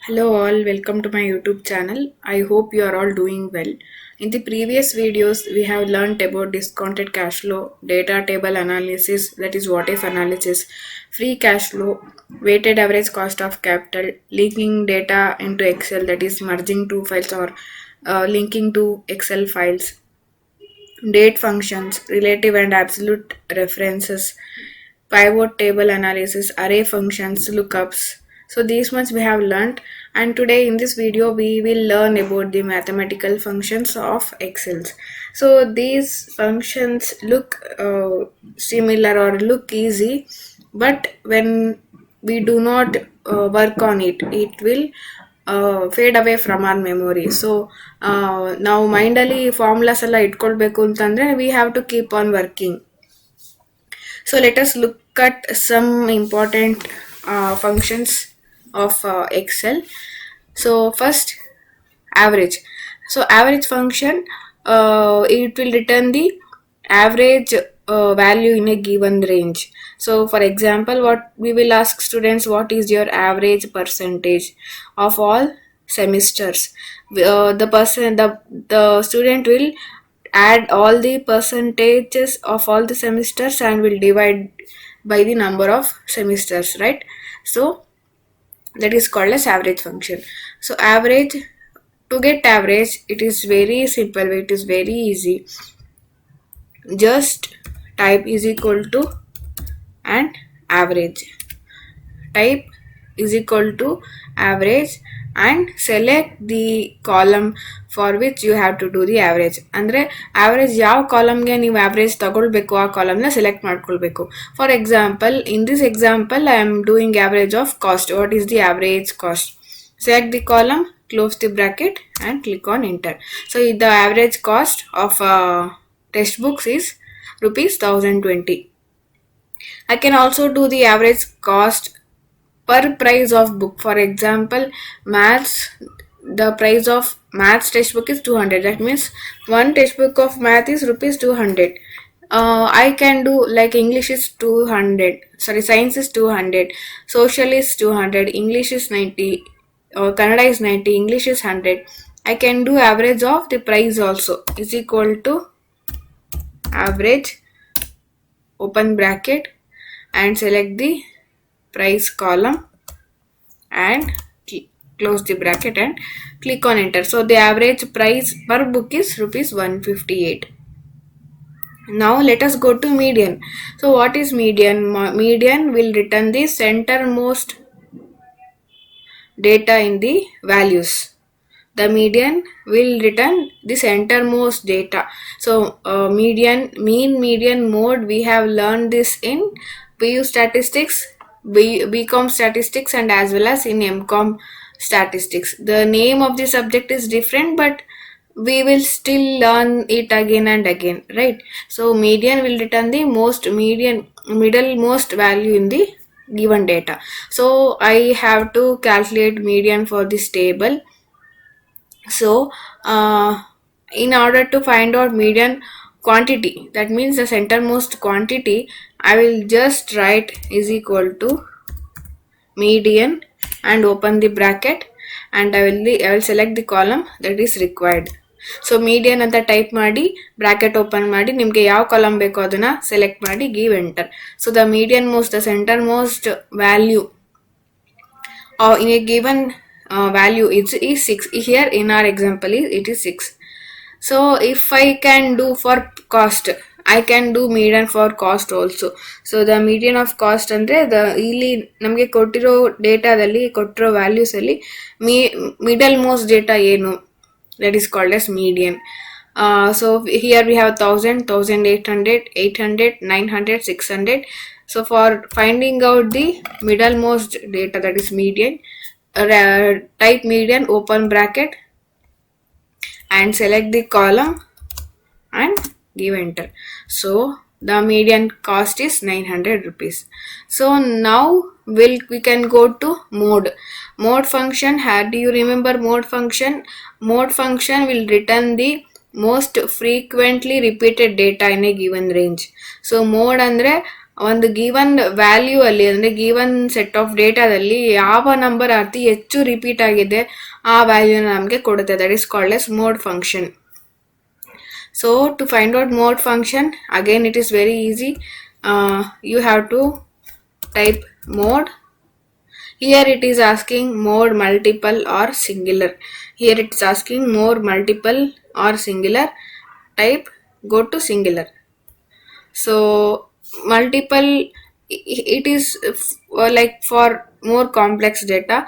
Hello all, welcome to my YouTube channel. I hope you are all doing well. In the previous videos, we have learned about discounted cash flow, data table analysis, that is what if analysis, free cash flow, weighted average cost of capital, linking data into Excel, that is merging two files or linking to Excel files, date functions, relative and absolute references, pivot table analysis, array functions, lookups. So these much we have learned, and today in this video we will learn about the mathematical functions of Excel. So these functions look similar or look easy, but when we do not work on it, it will fade away from our memory. So ನಾವು ಮೈಂಡಲ್ಲಿ formulas ಎಲ್ಲ ಇಟ್ಕೊಳ್ಬೇಕು ಅಂತಂದರೆ we have to keep on working. So let us look at some important functions of Excel. So first, average. So average function, it will return the average value in a given range. So for example, what we will ask students, what is your average percentage of all semesters? The student will add all the percentages of all the semesters and will divide by the number of semesters, right? So that is called as average function. So average, to get average, it is very simple, it is very easy. Just type is equal to and average, type is equal to average and select the column for which you have to do the average. ಅಂದರೆ average ಯಾವ ಕಾಲಮ್ಗೆ ನೀವು average ತಗೊಳ್ಬೇಕು ಆ ಕಾಲಮ್ನ select ಮಾಡ್ಕೊಳ್ಬೇಕು. For example, in this example I am doing average of cost. What is the average cost? Select the column, close the bracket and click on enter. So the average cost of textbooks is rupees 1020. I can also do the average cost per price of book. For example, maths, the price of maths textbook is 200. That means one textbook of math is rupees 200. I can do like English is 200, sorry, science is 200, social is 200, English is 90, Kannada is 90, English is 100. I can do average of the price also, is equal to average, open bracket and select the price column and close the bracket and click on enter. So the average price per book is rupees 158. Now let us go to median. So what is median? Median will return the centermost data in the values. The median will return the centermost data. So median, mean, median, mode, we have learned this in PU statistics, BCom statistics and as well as in MCom statistics. The name of the subject is different, but we will still learn it again and again, right? So median will return the middlemost value in the given data. So I have to calculate median for this table. So in order to find out median quantity, that means the centermost quantity, I will just write is equal to median and open the bracket and I will select the column that is required. So median ಅಂತ type ಮಾಡಿ bracket open ಮಾಡಿ ನಿಮಗೆ ಯಾವ column ಬೇಕೋ ಅದನ್ನ select ಮಾಡಿ give enter. So the median most, the centre most value in a given value is 6. Here in our example it is 6. So if I can do for cost, I can do median for cost also. So the median of cost ಅಂದ್ರೆ ಇಲ್ಲಿ ನಮಗೆ ಕೊಟ್ಟಿರೋ ಡೇಟಾದಲ್ಲಿ ಕೊಟ್ಟಿರೋ values ಅಲ್ಲಿ middle most data ಏನು, that is called as median. So here we have 1000, 1800, 800, 900, 600. So for finding out the middlemost data, that is median, type median, open bracket and select the column and give enter. So the median cost is 900 rupees. So now we can go to mode function. Do you remember mode function? Mode function will return the most frequently repeated data in a given range. So mode andre ಒಂದು given value ಅಲ್ಲಿ ಅಂದರೆ given set of ಡೇಟಾದಲ್ಲಿ ಯಾವ number ಅತಿ ಹೆಚ್ಚು repeat ಆಗಿದೆ ಆ ವ್ಯಾಲ್ಯೂನ ನಮಗೆ ಕೊಡುತ್ತೆ. That is called as mode function. So to find out mode function, again it is very easy. You have to type mode. Here it is asking mode multiple or singular. Here it is asking mode multiple or singular. Type go to singular. So multiple, it is like for more complex data.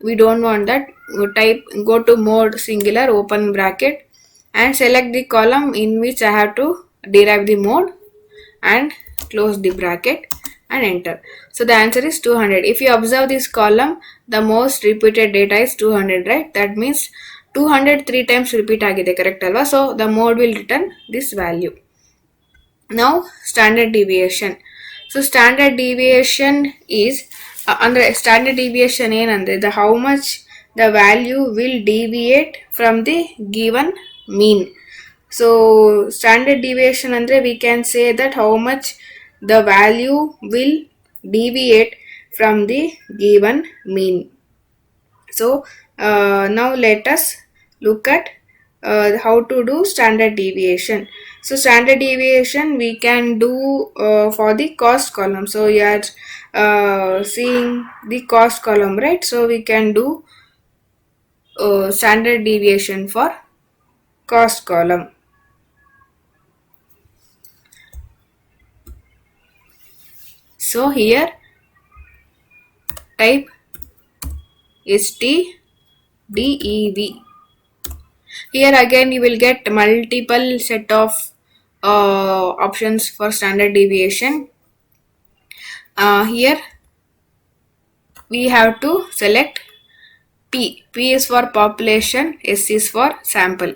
We don't want that. We type go to mode singular open bracket and select the column in which I have to derive the mode and close the bracket and enter. So the answer is 200. If you observe this column, the most repeated data is 200, right? That means 200 3 times repeat agide, correct alva? So the mode will return this value. Now standard deviation. So standard deviation is under standard deviation ಏನಂದ್ರೆ the how much the value will deviate from the given mean. So standard deviation andre we can say that how much the value will deviate from the given mean. So now let us look at how to do standard deviation. So standard deviation we can do for the cost column. So you are seeing the cost column, right? So we can do standard deviation for cost column. So here type STDEV. Here again you will get multiple set of options for standard deviation. Here we have to select P. P is for population, S is for sample.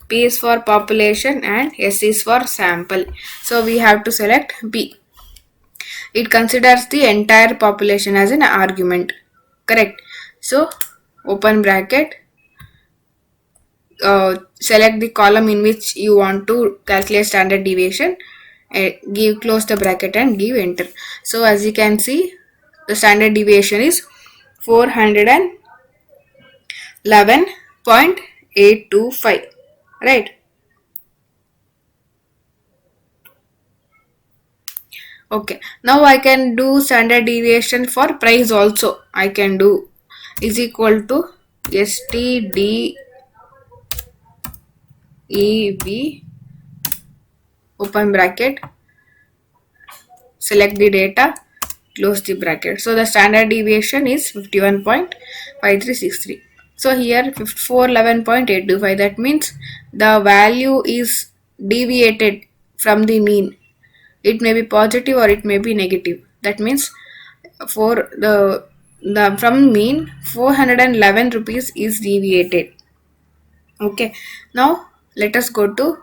P is for population and S is for sample. So we have to select P. It considers the entire population as an argument, correct? So open bracket, select the column in which you want to calculate standard deviation, give close the bracket and give enter. So as you can see, the standard deviation is 411.825, right? Okay, now I can do standard deviation for price also. I can do is equal to STDEV open bracket, select the data, close the bracket. So the standard deviation is 51.5363. So here 411.825, that means the value is deviated from the mean. It may be positive or it may be negative. That means for the from mean 411 rupees is deviated. Okay, now let us go to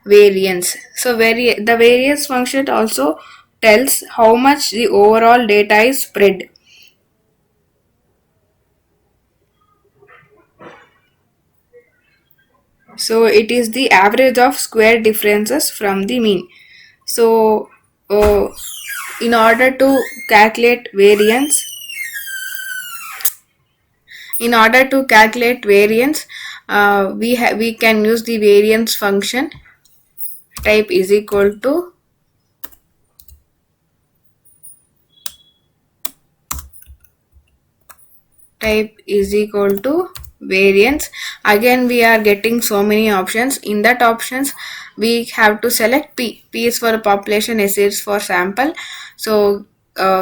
variance. So the variance function also tells how much the overall data is spread. So it is the average of square differences from the mean. So in order to calculate variance, we can use the variance function. Type is equal to variance. Again we are getting so many options. In that options we have to select P. P is for population, S is for sample. So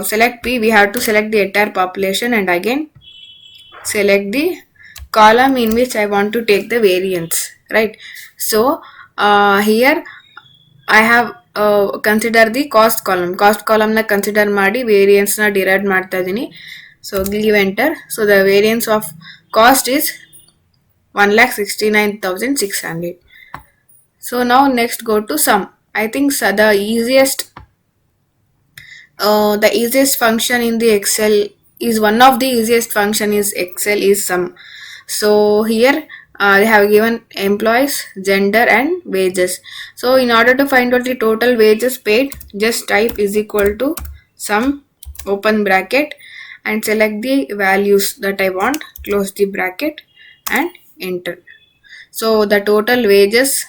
select P. We have to select the entire population and again select the column in which I want to take the variance, right? So here I have consider the cost column. Cost column na consider ಮಾಡಿ variance na derive ಮಾಡ್ತಾ ಇದೀನಿ. So give enter. So the variance of cost is 1,69,600. So now next go to sum. I think the easiest function in the Excel is one of the easiest function is Excel is sum. So here they have given employees, gender and wages. So in order to find out the total wages paid, just type is equal to sum, open bracket, and select the values that I want, close the bracket and enter. So the total wages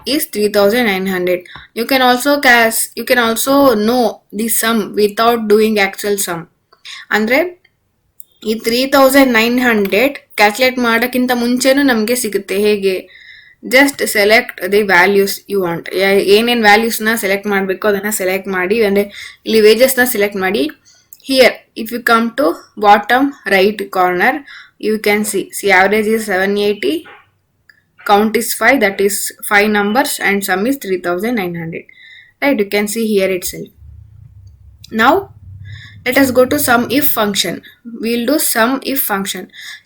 is 3900. You can also know the sum without doing actual sum. ಅಂದ್ರೆ ಈ 3900 calculate ಮಾಡೋಕ್ಕಿಂತ ಮುಂಚೆನೂ ನಮಗೆ ಸಿಗುತ್ತೆ. ಹೇಗೆ? Just select the values you want. ಏನೇನು ವ್ಯಾಲ್ಯೂಸ್ನ select ಮಾಡಬೇಕು ಅದನ್ನು ಸೆಲೆಕ್ಟ್ ಮಾಡಿ, ಅಂದರೆ ಇಲ್ಲಿ ವೇಜಸ್ನ ಸೆಲೆಕ್ಟ್ ಮಾಡಿ. Here if you come to bottom right corner, you can see average is 780, count is 5, that is 5 numbers, and sum is 3900. Right, you can see here itself. Now let us go to sum if function. We'll do sum if function.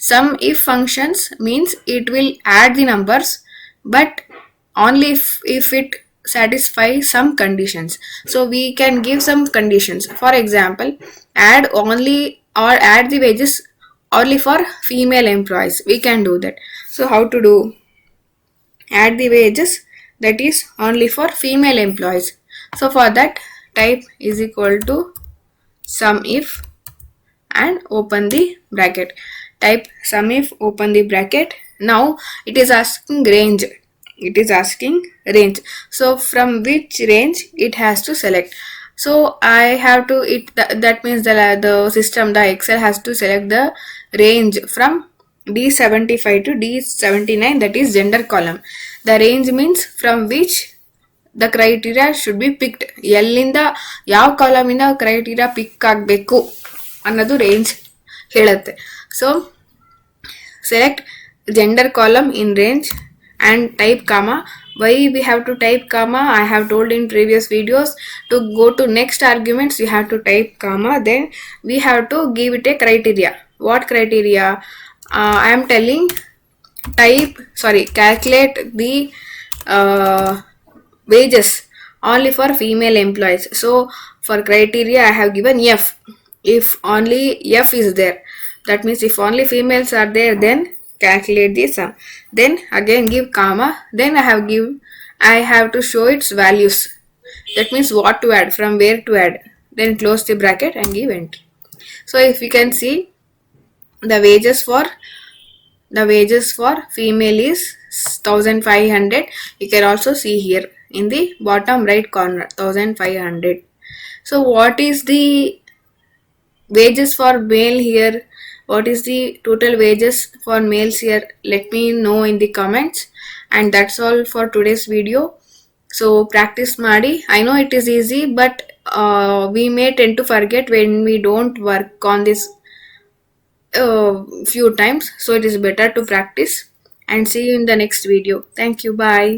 Sum if functions means it will add the numbers, but only if it satisfies some conditions. So we can give some conditions. For example, add only or add the wages only for female employees. We can do that. So how to do? Add the wages that is only for female employees. So for that, type is equal to sum if and open the bracket. Type sum if, open the bracket. Now it is asking range. It is asking range. So from which range it has to select. So I have to that means the system, the Excel has to select the range from D75 to D79, that is gender column. The range means from which the criteria should be picked. ಎಲ್ಲಿಂದ ಯಾವ ಕಾಲಮಿಂದ criteria ಪಿಕ್ ಆಗಬೇಕು ಅನ್ನೋದು range ಹೇಳುತ್ತೆ. So select gender column in range and type comma. Why we have to type comma? I have told in previous videos. To go to next arguments, you have to type comma. Then we have to give it a criteria. What criteria? I am telling calculate the wages only for female employees. So for criteria I have given F. If only F is there, that means if only females are there, then calculate the sum. Then again give comma. Then I have to show its values. That means what to add, from where to add. Then close the bracket and give enter. So if you can see, the wages for female is 1500. You can also see here in the bottom right corner 1500. So what is the wages for male here? What is the total wages for males here? Let me know in the comments. And that's all for today's video. So practice madi. I know it is easy, but we may tend to forget when we don't work on this few times. So it is better to practice, and see you in the next video. Thank you. Bye.